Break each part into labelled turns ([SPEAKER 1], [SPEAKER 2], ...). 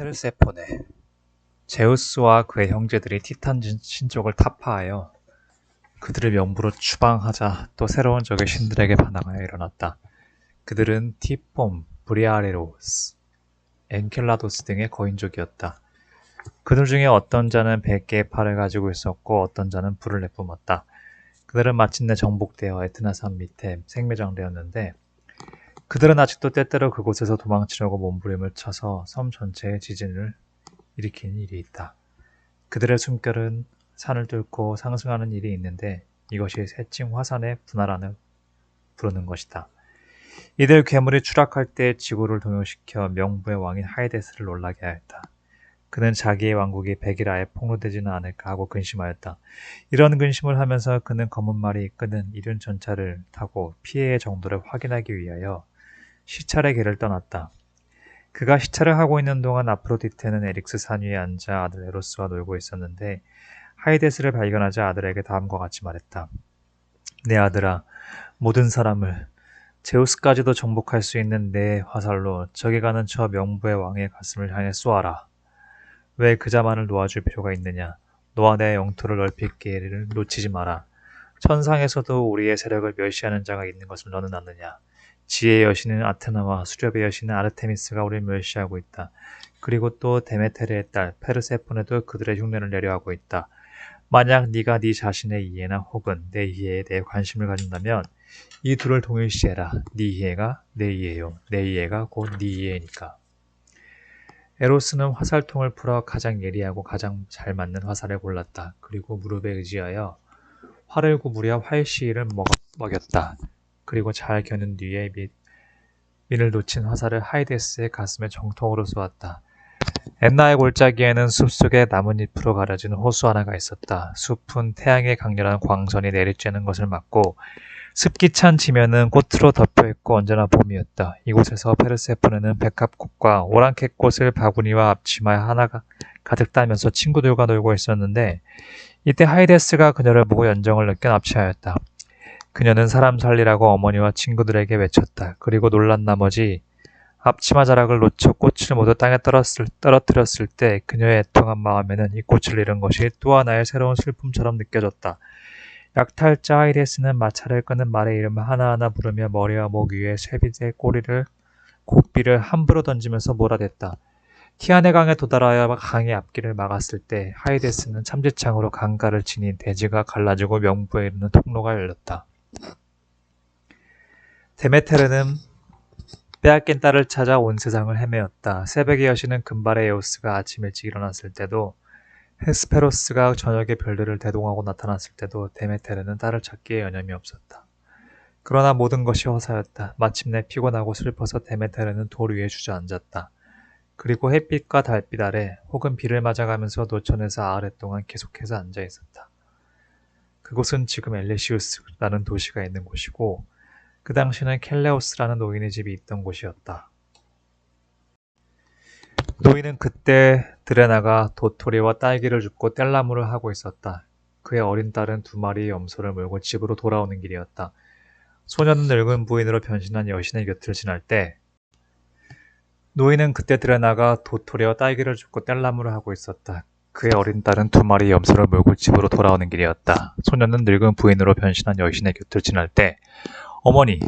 [SPEAKER 1] 페르세포네. 제우스와 그의 형제들이 티탄 신족을 타파하여 그들을 명부로 추방하자 또 새로운 적의 신들에게 반항하여 일어났다. 그들은 티폼, 브리아레로스, 엔켈라도스 등의 거인족이었다. 그들 중에 어떤 자는 100개의 팔을 가지고 있었고 어떤 자는 불을 내뿜었다. 그들은 마침내 정복되어 에트나산 밑에 생매장되었는데 그들은 아직도 때때로 그곳에서 도망치려고 몸부림을 쳐서 섬 전체에 지진을 일으키는 일이 있다. 그들의 숨결은 산을 뚫고 상승하는 일이 있는데 이것이 새칭 화산의 분화라는 부르는 것이다. 이들 괴물이 추락할 때 지구를 동요시켜 명부의 왕인 하이데스를 놀라게 하였다. 그는 자기의 왕국이 백일하에 폭로되지는 않을까 하고 근심하였다. 이런 근심을 하면서 그는 검은 말이 이끄는 이륜 전차를 타고 피해의 정도를 확인하기 위하여 시찰의 길을 떠났다. 그가 시찰을 하고 있는 동안 아프로디테는 에릭스 산 위에 앉아 아들 에로스와 놀고 있었는데 하이데스를 발견하자 아들에게 다음과 같이 말했다. 내 아들아, 모든 사람을 제우스까지도 정복할 수 있는 내 화살로 저기 가는 저 명부의 왕의 가슴을 향해 쏘아라. 왜 그자만을 놓아줄 필요가 있느냐. 너와 내 영토를 넓힐 기회를 놓치지 마라. 천상에서도 우리의 세력을 멸시하는 자가 있는 것을 너는 아느냐. 지혜의 여신은 아테나와 수렵의 여신은 아르테미스가 우리를 멸시하고 있다. 그리고 또 데메테르의 딸 페르세포네도 그들의 흉내를 내려 하고 있다. 만약 네가 네 자신의 이해나 혹은 내 이해에 대해 관심을 가진다면 이 둘을 동일시해라. 네 이해가 내 이해요. 내 이해가 곧 네 이해니까. 에로스는 화살통을 풀어 가장 예리하고 가장 잘 맞는 화살을 골랐다. 그리고 무릎에 의지하여 활을 구부려 활시위를 먹였다. 그리고 잘 겨눈 뒤에 민을 놓친 화살을 하이데스의 가슴에 정통으로 쏘았다. 엔나의 골짜기에는 숲속에 나뭇잎으로 가려진 호수 하나가 있었다. 숲은 태양의 강렬한 광선이 내리쬐는 것을 막고 습기 찬 지면은 꽃으로 덮여있고 언제나 봄이었다. 이곳에서 페르세포네는 백합꽃과 오랑캐꽃을 바구니와 앞치마에 하나가 가득 따면서 친구들과 놀고 있었는데 이때 하이데스가 그녀를 보고 연정을 느껴 납치하였다. 그녀는 사람 살리라고 어머니와 친구들에게 외쳤다. 그리고 놀란 나머지 앞치마 자락을 놓쳐 꽃을 모두 땅에 떨어뜨렸을 때 그녀의 애통한 마음에는 이 꽃을 잃은 것이 또 하나의 새로운 슬픔처럼 느껴졌다. 약탈자 하이데스는 마차를 끄는 말의 이름을 하나하나 부르며 머리와 목 위에 쇠빗의 고삐를 함부로 던지면서 몰아댔다. 티아네 강에 도달하여 강의 앞길을 막았을 때 하이데스는 참지창으로 강가를 지닌 대지가 갈라지고 명부에 이르는 통로가 열렸다. 데메테르는 빼앗긴 딸을 찾아 온 세상을 헤매었다. 새벽의 여신은 금발의 에오스가 아침 일찍 일어났을 때도 헤스페로스가 저녁에 별들을 대동하고 나타났을 때도 데메테르는 딸을 찾기에 여념이 없었다. 그러나 모든 것이 허사였다. 마침내 피곤하고 슬퍼서 데메테르는 돌 위에 주저앉았다. 그리고 햇빛과 달빛 아래 혹은 비를 맞아가면서 노천에서 아랫동안 계속해서 앉아 있었다. 그곳은 지금 엘레시우스라는 도시가 있는 곳이고 그 당시는 켈레오스라는 노인의 집이 있던 곳이었다. 노인은 그때 들에 나가 도토리와 딸기를 줍고 뗄나무를 하고 있었다. 그의 어린 딸은 2마리의 염소를 몰고 집으로 돌아오는 길이었다. 소년은 늙은 부인으로 변신한 여신의 곁을 지날 때 노인은 그때 들에 나가 도토리와 딸기를 줍고 뗄나무를 하고 있었다. 그의 어린 딸은 2마리의 염소를 몰고 집으로 돌아오는 길이었다. 소년은 늙은 부인으로 변신한 여신의 곁을 지날 때 어머니,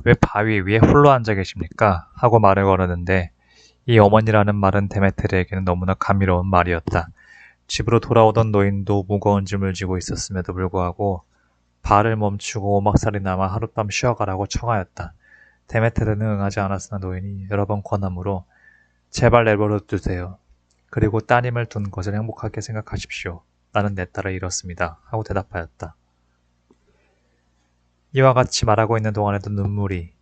[SPEAKER 1] 왜 바위 위에 홀로 앉아 계십니까? 하고 말을 걸었는데 이 어머니라는 말은 데메테르에게는 너무나 감미로운 말이었다. 집으로 돌아오던 노인도 무거운 짐을 지고 있었음에도 불구하고 발을 멈추고 오막살이 남아 하룻밤 쉬어가라고 청하였다. 데메테르는 응하지 않았으나 노인이 여러 번 권하므로 제발 내버려 두세요. 그리고 따님을 둔 것을 행복하게 생각하십시오. 나는 내 딸을 잃었습니다. 하고 대답하였다. 이와 같이 말하고 있는 동안에도 눈물이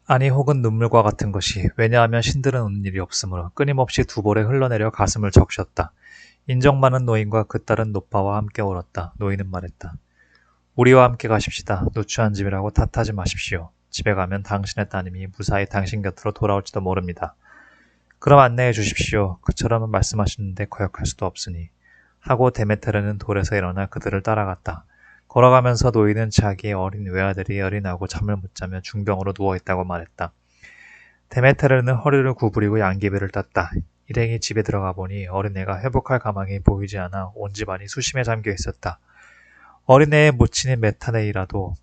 [SPEAKER 1] 아니 혹은 눈물과 같은 것이 왜냐하면 신들은 우는 일이 없으므로 끊임없이 두 볼에 흘러내려 가슴을 적셨다. 인정 많은 노인과 그 딸은 노파와 함께 울었다. 노인은 말했다. 우리와 함께 가십시다. 누추한 집이라고 탓하지 마십시오. 집에 가면 당신의 따님이 무사히 당신 곁으로 돌아올지도 모릅니다. 그럼 안내해 주십시오. 그처럼 말씀하시는데 거역할 수도 없으니. 하고 데메테르는 돌에서 일어나 그들을 따라갔다. 걸어가면서 노인은 자기의 어린 외아들이 열이 나고 잠을 못 자며 중병으로 누워있다고 말했다. 데메테르는 허리를 구부리고 양귀비를 땄다. 일행이 집에 들어가 보니 어린애가 회복할 가망이 보이지 않아 온 집안이 수심에 잠겨 있었다. 어린애의 모친인 메타네이라도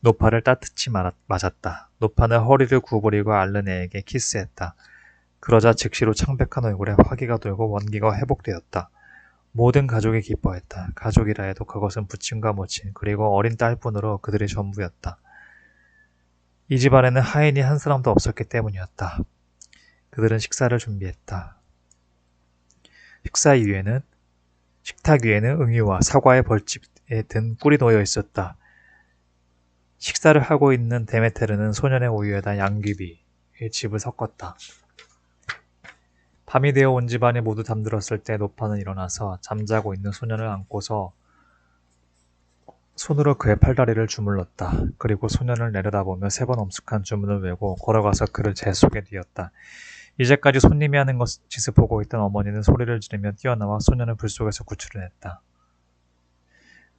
[SPEAKER 1] 노파를 따뜻히 맞았다. 노파는 허리를 구부리고 앓는 애에게 키스했다. 그러자 즉시로 창백한 얼굴에 화기가 돌고 원기가 회복되었다. 모든 가족이 기뻐했다. 가족이라 해도 그것은 부친과 모친 그리고 어린 딸뿐으로 그들의 전부였다. 이 집안에는 하인이 한 사람도 없었기 때문이었다. 그들은 식사를 준비했다. 식탁 위에는 응유와 사과의 벌집에 든 꿀이 놓여 있었다. 식사를 하고 있는 데메테르는 소년의 우유에다 양귀비의 즙을 섞었다. 밤이 되어 온 집안이 모두 잠들었을 때 노파는 일어나서 잠자고 있는 소년을 안고서 손으로 그의 팔다리를 주물렀다. 그리고 소년을 내려다보며 3번 엄숙한 주문을 외고 걸어가서 그를 제 속에 뉘었다. 이제까지 손님이 하는 짓을 보고 있던 어머니는 소리를 지르며 뛰어나와 소년을 불 속에서 구출해냈다.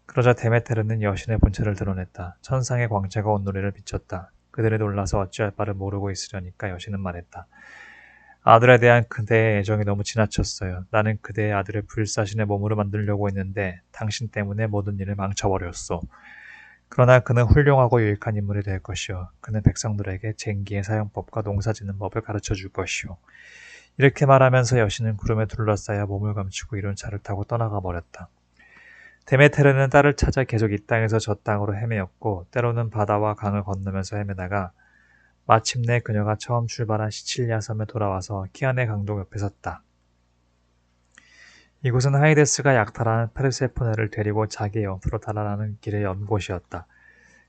[SPEAKER 1] 그러자 데메테르는 여신의 본체를 드러냈다. 천상의 광채가 온누리를 비췄다. 그들이 놀라서 어찌할 바를 모르고 있으려니까 여신은 말했다. 아들에 대한 그대의 애정이 너무 지나쳤어요. 나는 그대의 아들을 불사신의 몸으로 만들려고 했는데 당신 때문에 모든 일을 망쳐버렸소. 그러나 그는 훌륭하고 유익한 인물이 될 것이요. 그는 백성들에게 쟁기의 사용법과 농사짓는 법을 가르쳐 줄 것이요. 이렇게 말하면서 여신은 구름에 둘러싸여 몸을 감추고 이른 차를 타고 떠나가 버렸다. 데메테르는 딸을 찾아 계속 이 땅에서 저 땅으로 헤매었고 때로는 바다와 강을 건너면서 헤매다가 마침내 그녀가 처음 출발한 시칠리아 섬에 돌아와서 키안의 강도 옆에 섰다. 이곳은 하이데스가 약탈한 페르세포네를 데리고 자기의 영토로 달아나는 길에 연 곳이었다.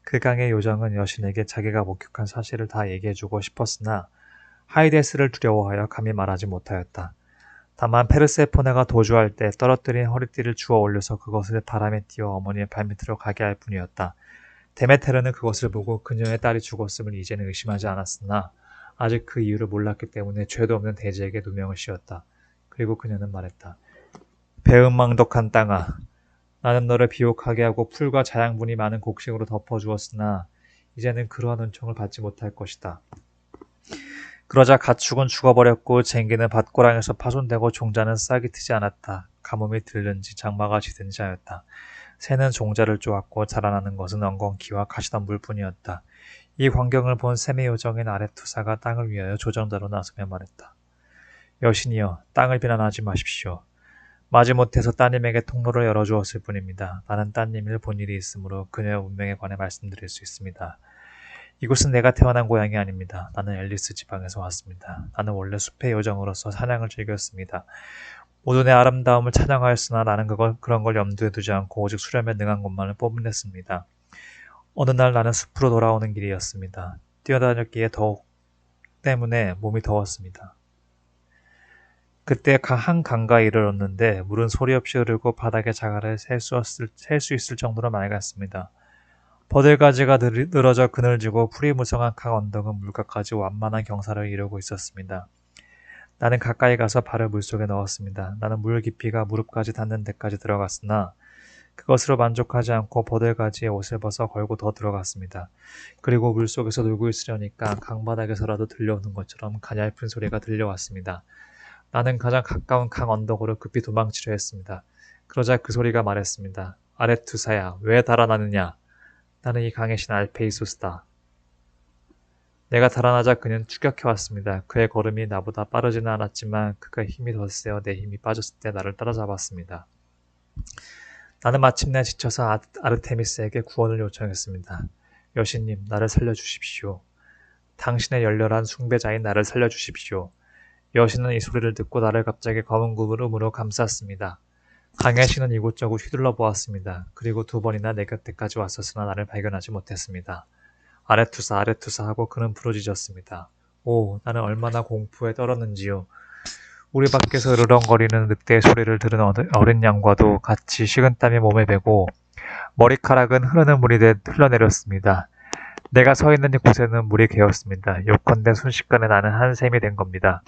[SPEAKER 1] 그 강의 요정은 여신에게 자기가 목격한 사실을 다 얘기해주고 싶었으나 하이데스를 두려워하여 감히 말하지 못하였다. 다만 페르세포네가 도주할 때 떨어뜨린 허리띠를 주워 올려서 그것을 바람에 띄워 어머니의 발밑으로 가게 할 뿐이었다. 데메테르는 그것을 보고 그녀의 딸이 죽었음을 이제는 의심하지 않았으나 아직 그 이유를 몰랐기 때문에 죄도 없는 대지에게 누명을 씌웠다. 그리고 그녀는 말했다. 배은망덕한 땅아, 나는 너를 비옥하게 하고 풀과 자양분이 많은 곡식으로 덮어주었으나 이제는 그러한 은총을 받지 못할 것이다. 그러자 가축은 죽어버렸고 쟁기는 밭고랑에서 파손되고 종자는 싹이 트지 않았다. 가뭄이 들든지 장마가 지든지 하였다. 새는 종자를 쪼았고 자라나는 것은 엉겅퀴와 가시덤불 뿐이었다. 이 광경을 본 셈의 요정인 아레투사가 땅을 위하여 조정자로 나서며 말했다. 여신이여, 땅을 비난하지 마십시오. 마지못해서 따님에게 통로를 열어주었을 뿐입니다. 나는 따님을 본 일이 있으므로 그녀의 운명에 관해 말씀드릴 수 있습니다. 이곳은 내가 태어난 고향이 아닙니다. 나는 앨리스 지방에서 왔습니다. 나는 원래 숲의 요정으로서 사냥을 즐겼습니다. 모두 내 아름다움을 찬양하였으나 나는 그런 걸 염두에 두지 않고 오직 수렴에 능한 것만을 뽐냈습니다. 어느 날 나는 숲으로 돌아오는 길이었습니다. 뛰어다녔기에 때문에 몸이 더웠습니다. 그때 한 강가에 이르렀는데 물은 소리 없이 흐르고 바닥의 자갈을 셀 수 있을 정도로 맑았습니다. 버들가지가 늘어져 그늘지고 풀이 무성한 강 언덕은 물가까지 완만한 경사를 이루고 있었습니다. 나는 가까이 가서 발을 물속에 넣었습니다. 나는 물 깊이가 무릎까지 닿는 데까지 들어갔으나 그것으로 만족하지 않고 버들가지에 옷을 벗어 걸고 더 들어갔습니다. 그리고 물속에서 놀고 있으려니까 강바닥에서라도 들려오는 것처럼 가냘픈 소리가 들려왔습니다. 나는 가장 가까운 강 언덕으로 급히 도망치려 했습니다. 그러자 그 소리가 말했습니다. 아레투사야, 왜 달아나느냐? 나는 이 강의 신 알페이소스다. 내가 달아나자 그는 추격해왔습니다. 그의 걸음이 나보다 빠르지는 않았지만 그가 힘이 더 세어 내 힘이 빠졌을 때 나를 따라잡았습니다. 나는 마침내 지쳐서 아르테미스에게 구원을 요청했습니다. 여신님, 나를 살려주십시오. 당신의 열렬한 숭배자인 나를 살려주십시오. 여신은 이 소리를 듣고 나를 갑자기 검은 구름으로 감쌌습니다. 강의 신은 이곳저곳 휘둘러 보았습니다. 그리고 2번이나 내 곁에까지 왔었으나 나를 발견하지 못했습니다. 아레투사, 아레투사 하고 그는 부르짖었습니다. 오, 나는 얼마나 공포에 떨었는지요. 우리 밖에서 으르렁거리는 늑대의 소리를 들은 어린 양과도 같이 식은땀이 몸에 배고 머리카락은 흐르는 물이 흘러내렸습니다. 내가 서 있는 곳에는 물이 개었습니다. 요컨대 순식간에 나는 한 셈이 된 겁니다.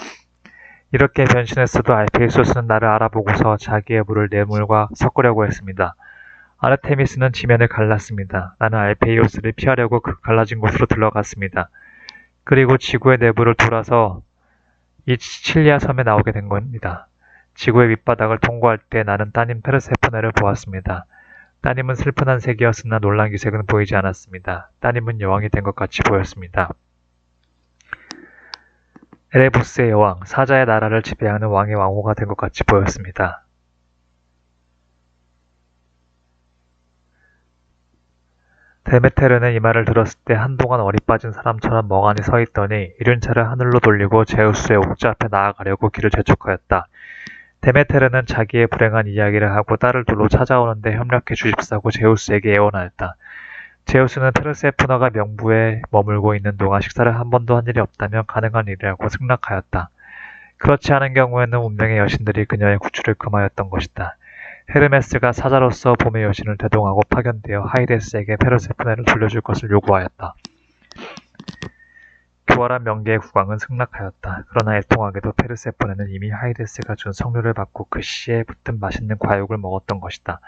[SPEAKER 1] 이렇게 변신했어도 알페이소스는 나를 알아보고서 자기의 물을 내 물과 섞으려고 했습니다. 아르테미스는 지면을 갈랐습니다. 나는 알페이오스를 피하려고 그 갈라진 곳으로 들어갔습니다. 그리고 지구의 내부를 돌아서 이 시칠리아 섬에 나오게 된 겁니다. 지구의 밑바닥을 통과할 때 나는 따님 페르세포네를 보았습니다. 따님은 슬픈 한색이었으나 놀란 기색은 보이지 않았습니다. 따님은 여왕이 된 것 같이 보였습니다. 에레부스의 여왕, 사자의 나라를 지배하는 왕의 왕후가 된 것 같이 보였습니다. 데메테르는 이 말을 들었을 때 한동안 어리 빠진 사람처럼 멍하니 서 있더니 이륜차를 하늘로 돌리고 제우스의 옥좌 앞에 나아가려고 길을 재촉하였다. 데메테르는 자기의 불행한 이야기를 하고 딸을 둘러 찾아오는데 협력해 주십사고 제우스에게 애원하였다. 제우스는 페르세포나가 명부에 머물고 있는 동안 식사를 한 번도 한 일이 없다면 가능한 일이라고 승낙하였다. 그렇지 않은 경우에는 운명의 여신들이 그녀의 구출을 금하였던 것이다. 헤르메스가 사자로서 봄의 여신을 대동하고 파견되어 하이데스에게 페르세포네를 돌려줄 것을 요구하였다. 교활한 명계의 국왕은 승낙하였다. 그러나 애통하게도 페르세포네는 이미 하이데스가 준 석류를 받고 그 씨에 붙은 맛있는 과육을 먹었던 것이다.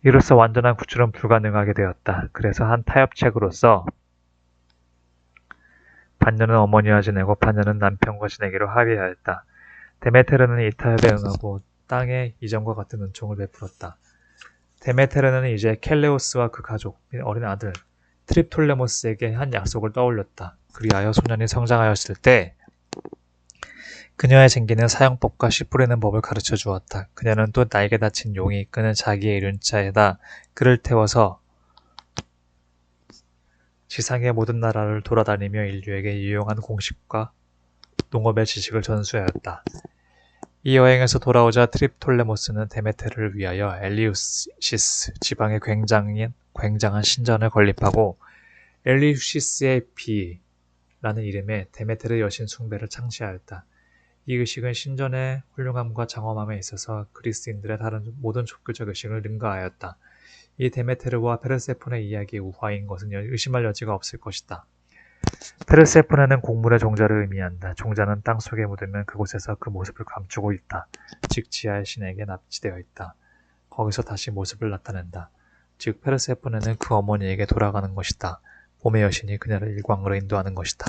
[SPEAKER 1] 이로써 완전한 구출은 불가능하게 되었다. 그래서 한 타협책으로서 반려는 어머니와 지내고 반려는 남편과 지내기로 합의하였다. 데메테르는 이 타협에 응하고 땅에 이전과 같은 은총을 베풀었다. 데메테르는 이제 켈레오스와 그 가족 및 어린 아들 트립톨레모스에게 한 약속을 떠올렸다. 그리하여 소년이 성장하였을 때 그녀의 쟁기는 사형법과 씨 뿌리는 법을 가르쳐 주었다. 그녀는 또 날개 다친 용이 이끄는 자기의 이륜차에다 그를 태워서 지상의 모든 나라를 돌아다니며 인류에게 유용한 공식과 농업의 지식을 전수하였다. 이 여행에서 돌아오자 트립톨레모스는 데메테르를 위하여 엘리우시스 지방에 굉장한 신전을 건립하고 엘리우시스의 비라는 이름의 데메테르 여신 숭배를 창시하였다. 이 의식은 신전의 훌륭함과 장엄함에 있어서 그리스인들의 다른 모든 종교적 의식을 능가하였다. 이 데메테르와 페르세포네 이야기의 우화인 것은 의심할 여지가 없을 것이다. 페르세포네는 곡물의 종자를 의미한다. 종자는 땅속에 묻으면 그곳에서 그 모습을 감추고 있다. 즉 지하의 신에게 납치되어 있다. 거기서 다시 모습을 나타낸다. 즉 페르세포네는 그 어머니에게 돌아가는 것이다. 봄의 여신이 그녀를 일광으로 인도하는 것이다.